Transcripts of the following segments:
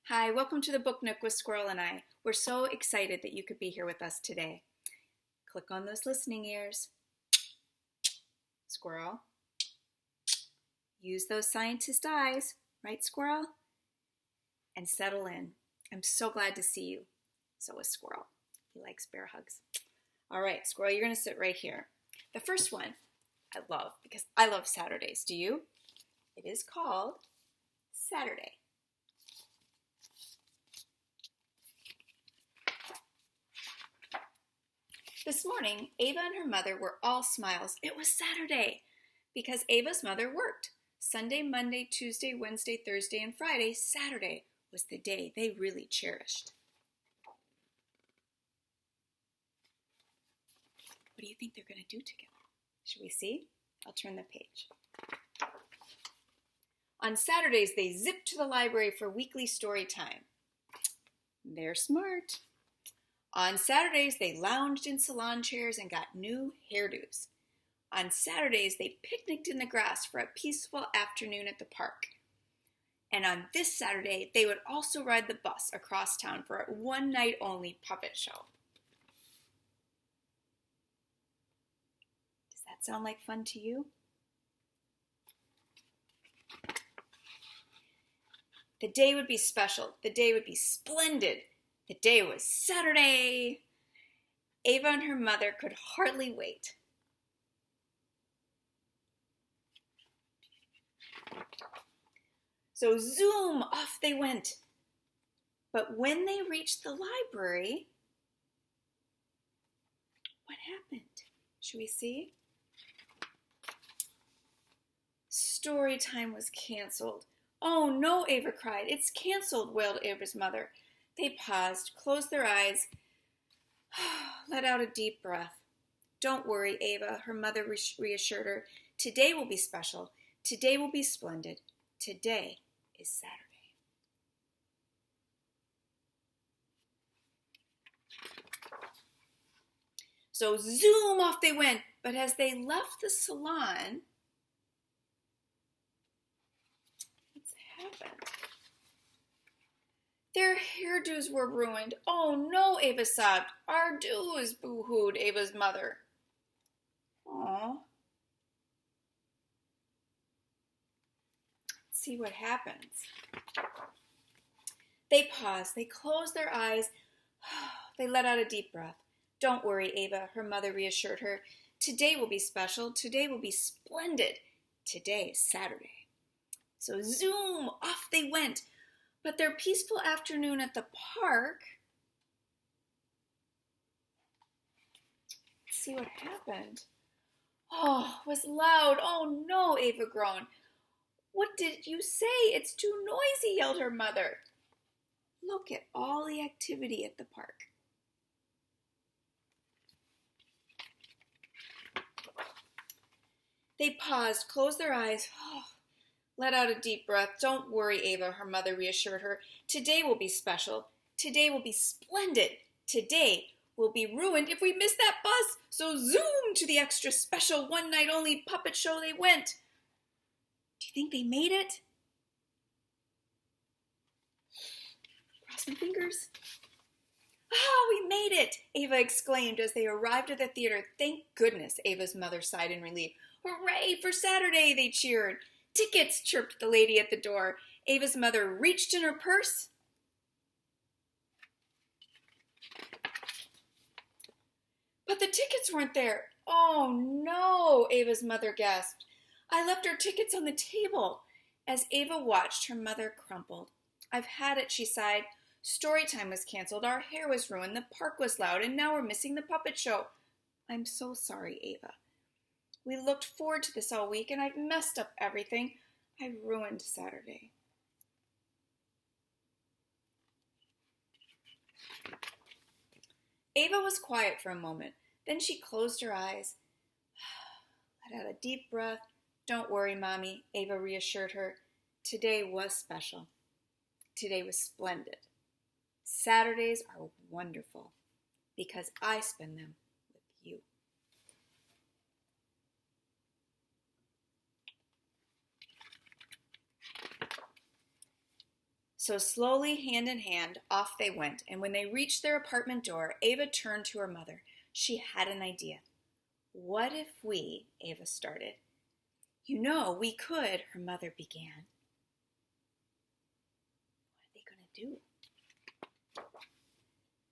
Hi, welcome to the Book Nook with Squirrel and I. We're so excited that you could be here with us today. Click on those listening ears. Squirrel. Use those scientist eyes, right, Squirrel? And settle in. I'm so glad to see you. So is Squirrel. He likes bear hugs. All right, Squirrel, you're going to sit right here. The first one I love because I love Saturdays. Do you? It is called Saturday. This morning, Ava and her mother were all smiles. It was Saturday because Ava's mother worked. Sunday, Monday, Tuesday, Wednesday, Thursday, and Friday, Saturday was the day they really cherished. What do you think they're going to do together? Should we see? I'll turn the page. On Saturdays, they zipped to the library for weekly story time. They're smart. On Saturdays, they lounged in salon chairs and got new hairdos. On Saturdays, they picnicked in the grass for a peaceful afternoon at the park. And on this Saturday, they would also ride the bus across town for a one-night-only puppet show. Does that sound like fun to you? The day would be special. The day would be splendid. The day was Saturday. Ava and her mother could hardly wait. So zoom, off they went. But when they reached the library, what happened? Should we see? Story time was canceled. Oh no, Ava cried. It's canceled, wailed Ava's mother. They paused, closed their eyes, let out a deep breath. Don't worry, Ava, her mother reassured her. Today will be special. Today will be splendid. Today is Saturday. So zoom, off they went. But as they left the salon, what's happened? Their hairdos were ruined. Oh no, Ava sobbed. Our do's, boo-hooed Ava's mother. Aw. Let's see what happens. They paused. They closed their eyes. They let out a deep breath. Don't worry, Ava, her mother reassured her. Today will be special. Today will be splendid. Today is Saturday. So zoom, off they went. But their peaceful afternoon at the park, let's see what happened. Oh, it was loud. Oh no, Ava groaned. What did you say? It's too noisy, yelled her mother. Look at all the activity at the park. They paused, closed their eyes. Let out a deep breath. Don't worry, Ava, her mother reassured her. Today will be special. Today will be splendid. Today will be ruined if we miss that bus. So zoom to the extra special one-night-only puppet show they went. Do you think they made it? Cross my fingers. Oh, we made it, Ava exclaimed as they arrived at the theater. Thank goodness, Ava's mother sighed in relief. Hooray for Saturday, they cheered. Tickets, chirped the lady at the door. Ava's mother reached in her purse. But the tickets weren't there. Oh no, Ava's mother gasped. I left our tickets on the table. As Ava watched, her mother crumpled. I've had it, she sighed. Storytime was canceled, our hair was ruined, the park was loud, and now we're missing the puppet show. I'm so sorry, Ava. We looked forward to this all week, and I've messed up everything. I ruined Saturday. Ava was quiet for a moment. Then she closed her eyes. Let out a deep breath. Don't worry, Mommy, Ava reassured her. Today was special. Today was splendid. Saturdays are wonderful because I spend them with you. So slowly, hand in hand, off they went, and when they reached their apartment door, Ava turned to her mother. She had an idea. What if we, Ava started. You know, we could, her mother began. What are they going to do?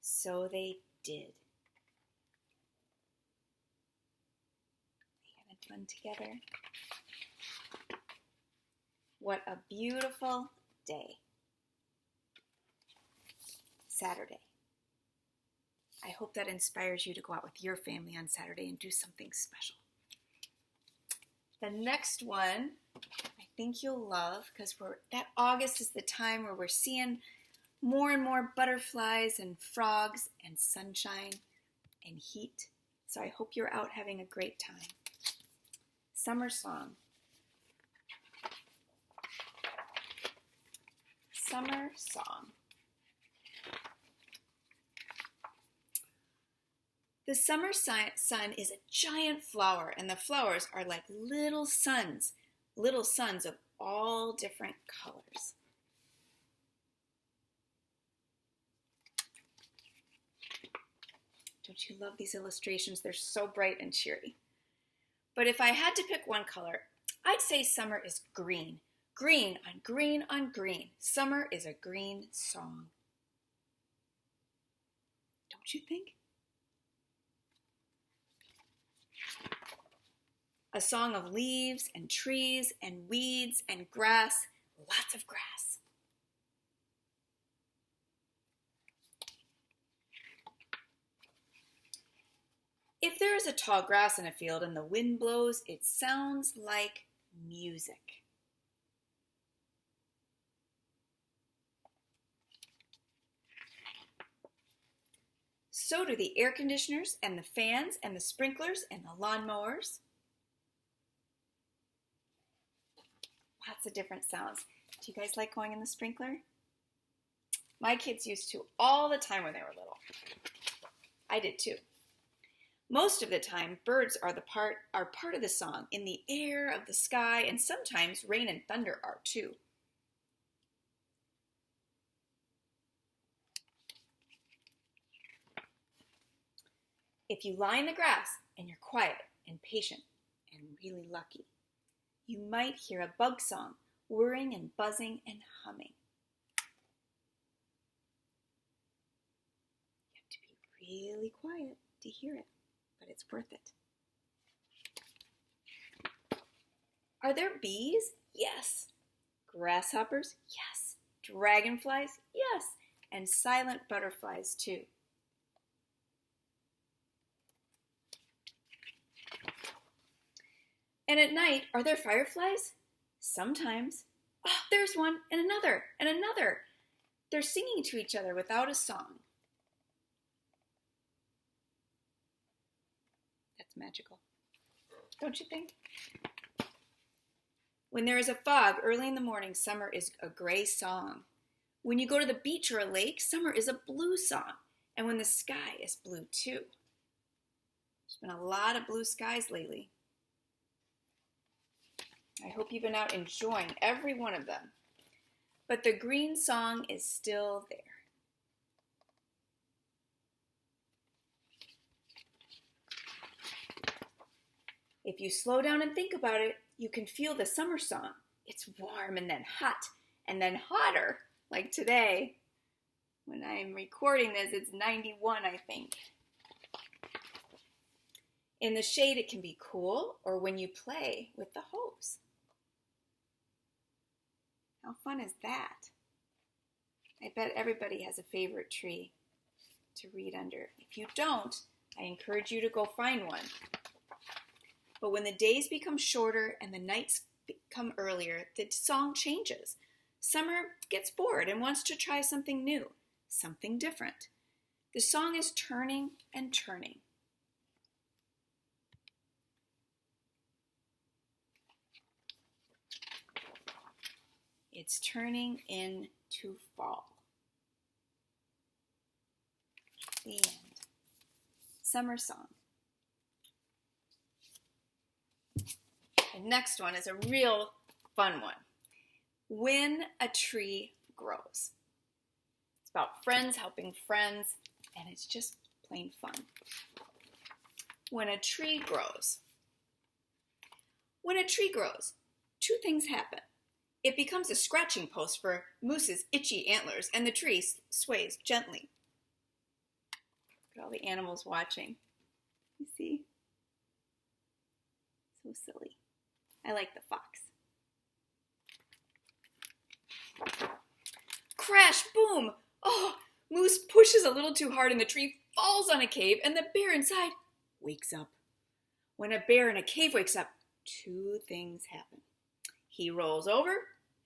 So they did. They had fun together. What a beautiful day. Saturday. I hope that inspires you to go out with your family on Saturday and do something special. The next one, I think you'll love, because that August is the time where we're seeing more and more butterflies and frogs and sunshine and heat. So I hope you're out having a great time. Summer song. Summer song. The summer sun is a giant flower, and the flowers are like little suns of all different colors. Don't you love these illustrations? They're so bright and cheery. But if I had to pick one color, I'd say summer is green. Green on green on green. Summer is a green song. Don't you think? A song of leaves and trees and weeds and grass, lots of grass. If there is a tall grass in a field and the wind blows, it sounds like music. So do the air conditioners and the fans and the sprinklers and the lawnmowers. Lots of different sounds. Do you guys like going in the sprinkler? My kids used to all the time when they were little. I did too. Most of the time, birds are part of the song, in the air, of the sky, and sometimes rain and thunder are too. If you lie in the grass and you're quiet and patient and really lucky, you might hear a bug song, whirring and buzzing and humming. You have to be really quiet to hear it, but it's worth it. Are there bees? Yes. Grasshoppers? Yes. Dragonflies? Yes. And silent butterflies too. And at night, are there fireflies? Sometimes. Oh, there's one, and another, and another. They're singing to each other without a song. That's magical. Don't you think? When there is a fog early in the morning, summer is a gray song. When you go to the beach or a lake, summer is a blue song. And when the sky is blue too. There's been a lot of blue skies lately. I hope you've been out enjoying every one of them. But the green song is still there. If you slow down and think about it, you can feel the summer song. It's warm and then hot and then hotter, like today. When I'm recording this, it's 91, I think. In the shade, it can be cool, or when you play with the hose. How fun is that? I bet everybody has a favorite tree to read under. If you don't, I encourage you to go find one. But when the days become shorter and the nights become earlier, the song changes. Summer gets bored and wants to try something new, something different. The song is turning and turning. It's turning into fall. The end. Summer song. The next one is a real fun one. When a tree grows. It's about friends helping friends, and it's just plain fun. When a tree grows. When a tree grows, two things happen. It becomes a scratching post for Moose's itchy antlers, and the tree sways gently. Look at all the animals watching. You see? So silly. I like the fox. Crash, boom! Oh, Moose pushes a little too hard and the tree falls on a cave, and the bear inside wakes up. When a bear in a cave wakes up, two things happen. He rolls over,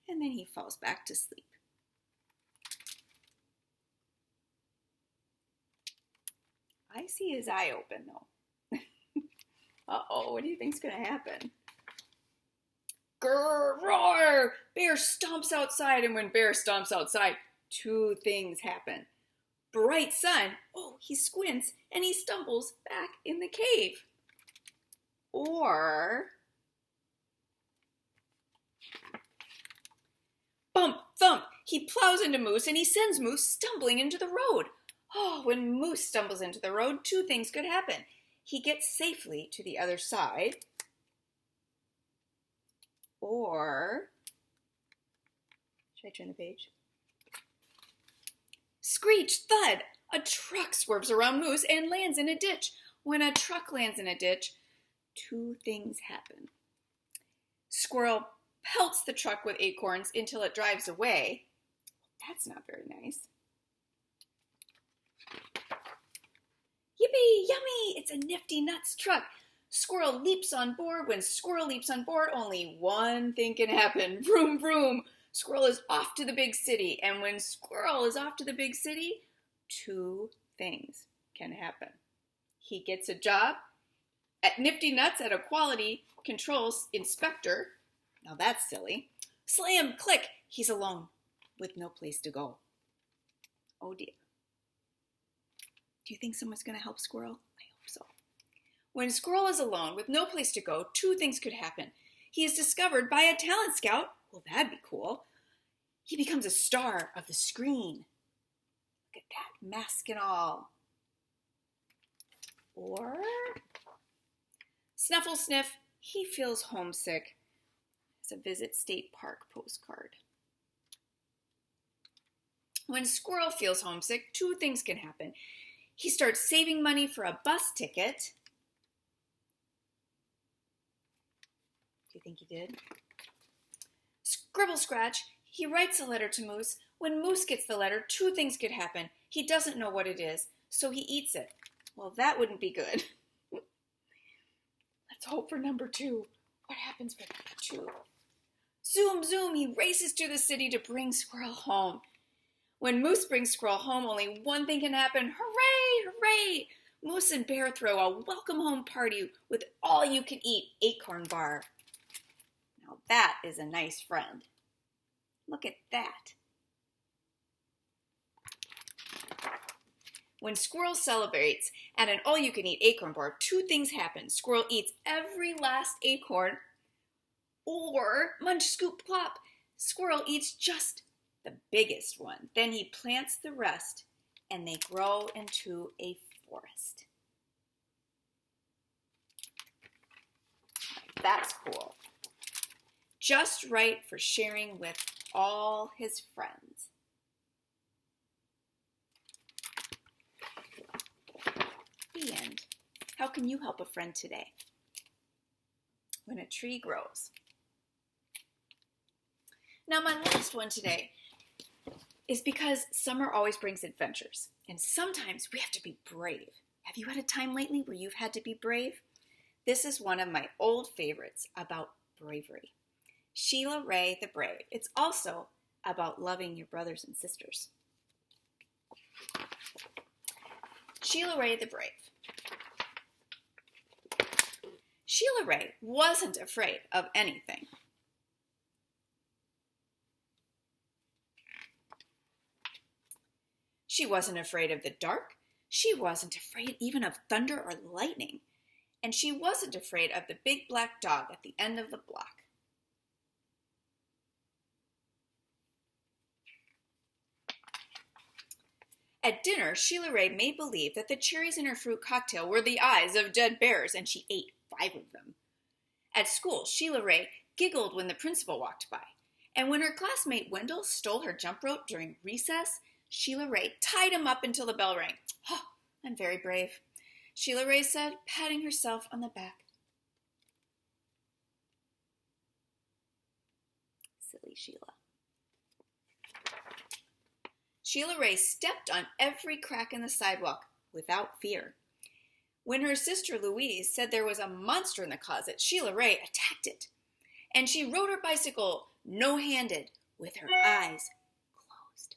and then he falls back to sleep. I see his eye open, though. Uh-oh, what do you think's going to happen? Grrr, roar! Bear stomps outside, and when Bear stomps outside, two things happen. Bright sun, oh, he squints, and he stumbles back in the cave. Or bump, thump, he plows into Moose, and he sends Moose stumbling into the road. Oh, when Moose stumbles into the road, two things could happen. He gets safely to the other side, or, should I turn the page? Screech, thud, a truck swerves around Moose and lands in a ditch. When a truck lands in a ditch, two things happen. Squirrel pelts the truck with acorns until it drives away. That's not very nice. Yippee, yummy, it's a Nifty Nuts truck. Squirrel leaps on board. When Squirrel leaps on board, only one thing can happen. Vroom, vroom. Squirrel is off to the big city. And when Squirrel is off to the big city, two things can happen. He gets a job at Nifty Nuts at a quality controls inspector. Now that's silly. Slam, click, he's alone with no place to go. Oh dear. Do you think someone's going to help Squirrel? I hope so. When Squirrel is alone with no place to go, two things could happen. He is discovered by a talent scout. Well, that'd be cool. He becomes a star of the screen. Look at that, mask and all. Or snuffle sniff, he feels homesick. It's a Visit State Park postcard. When Squirrel feels homesick, two things can happen. He starts saving money for a bus ticket. Do you think he did? Scribble scratch, he writes a letter to Moose. When Moose gets the letter, two things could happen. He doesn't know what it is, so he eats it. Well, that wouldn't be good. Let's hope for number two. What happens for number two? Zoom, zoom, he races to the city to bring Squirrel home. When Moose brings Squirrel home, only one thing can happen. Hooray, hooray! Moose and Bear throw a welcome home party with all-you-can-eat acorn bar. Now that is a nice friend. Look at that. When Squirrel celebrates at an all-you-can-eat acorn bar, two things happen. Squirrel eats every last acorn, or munch, scoop, plop. Squirrel eats just the biggest one. Then he plants the rest, and they grow into a forest. That's cool. Just right for sharing with all his friends. The end. How can you help a friend today? When a tree grows. Now my last one today is because summer always brings adventures, and sometimes we have to be brave. Have you had a time lately where you've had to be brave? This is one of my old favorites about bravery. Sheila Rae the Brave. It's also about loving your brothers and sisters. Sheila Rae the Brave. Sheila Rae wasn't afraid of anything. She wasn't afraid of the dark. She wasn't afraid even of thunder or lightning. And she wasn't afraid of the big black dog at the end of the block. At dinner, Sheila Rae made believe that the cherries in her fruit cocktail were the eyes of dead bears, and she ate 5 of them. At school, Sheila Rae giggled when the principal walked by. And when her classmate Wendell stole her jump rope during recess, Sheila Rae tied him up until the bell rang. "Oh, I'm very brave," Sheila Rae said, patting herself on the back. Silly Sheila. Sheila Rae stepped on every crack in the sidewalk without fear. When her sister Louise said there was a monster in the closet, Sheila Rae attacked it. And she rode her bicycle no-handed with her eyes closed.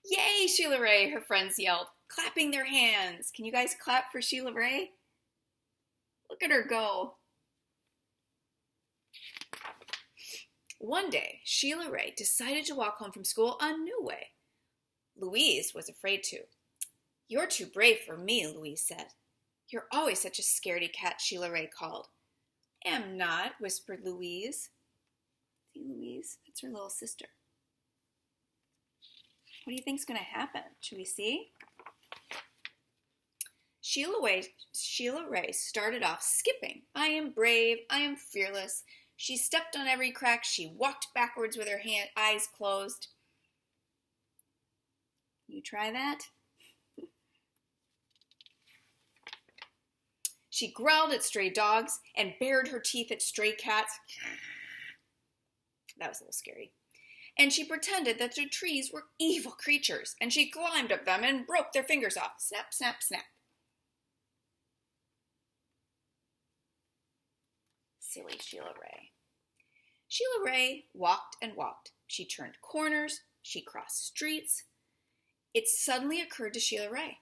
"Yay, Sheila Rae," her friends yelled, clapping their hands. Can you guys clap for Sheila Rae? Look at her go. One day, Sheila Rae decided to walk home from school a new way. Louise was afraid to. "You're too brave for me," Louise said. "You're always such a scaredy cat," Sheila Rae called. "Am not," whispered Louise. See, Louise, that's her little sister. What do you think's going to happen? Should we see? Sheila Rae started off skipping. "I am brave. I am fearless." She stepped on every crack. She walked backwards with her eyes closed. You try that? She growled at stray dogs and bared her teeth at stray cats. That was a little scary. And she pretended that the trees were evil creatures, and she climbed up them and broke their fingers off. Snap, snap, snap. Silly Sheila Rae. Sheila Rae walked and walked. She turned corners. She crossed streets. It suddenly occurred to Sheila Rae.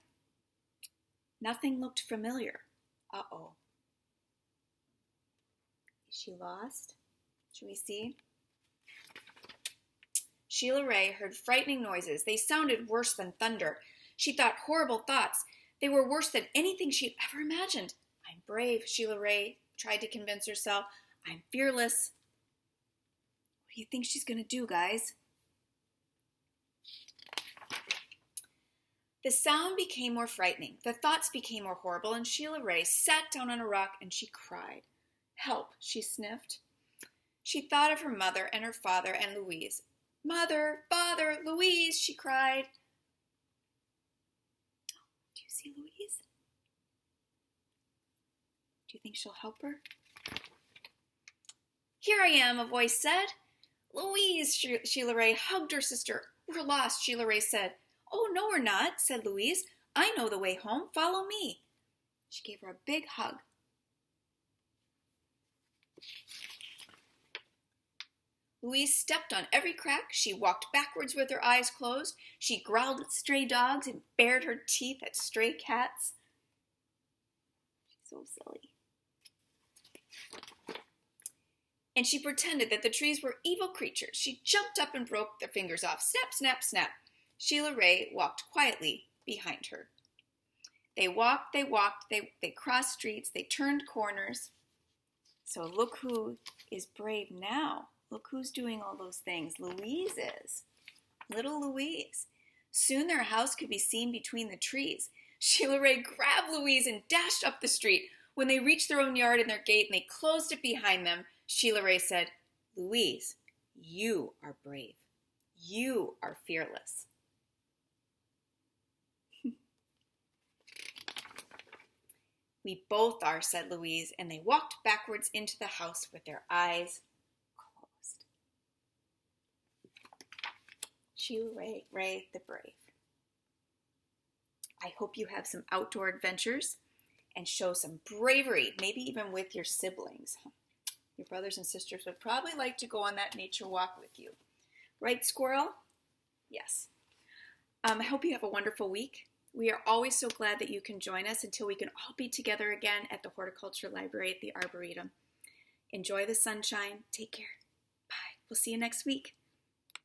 Nothing looked familiar. Uh-oh. Is she lost? Should we see? Sheila Rae heard frightening noises. They sounded worse than thunder. She thought horrible thoughts. They were worse than anything she'd ever imagined. "I'm brave," Sheila Rae tried to convince herself. "I'm fearless." What do you think she's going to do, guys? The sound became more frightening. The thoughts became more horrible, and Sheila Rae sat down on a rock and she cried. "Help," she sniffed. She thought of her mother and her father and Louise. "Mother, Father, Louise," she cried. Do you see Louise? Do you think she'll help her? "Here I am," a voice said. "Louise," Sheila Rae hugged her sister. "We're lost," Sheila Rae said. "Oh, no, we're not," said Louise. "I know the way home. Follow me." She gave her a big hug. Louise stepped on every crack. She walked backwards with her eyes closed. She growled at stray dogs and bared her teeth at stray cats. She's so silly. And she pretended that the trees were evil creatures. She jumped up and broke their fingers off. Snap, snap, snap. Sheila Rae walked quietly behind her. They walked, they crossed streets, they turned corners. So look who is brave now. Look who's doing all those things. Louise is. Little Louise. Soon their house could be seen between the trees. Sheila Rae grabbed Louise and dashed up the street. When they reached their own yard and their gate and they closed it behind them, Sheila Rae said, "Louise, you are brave. You are fearless." "We both are," said Louise, and they walked backwards into the house with their eyes closed. Sheila Rae the Brave. I hope you have some outdoor adventures and show some bravery, maybe even with your siblings. Your brothers and sisters would probably like to go on that nature walk with you. Right, Squirrel? Yes. I hope you have a wonderful week. We are always so glad that you can join us until we can all be together again at the Horticultural Library at the Arboretum. Enjoy the sunshine. Take care. Bye. We'll see you next week.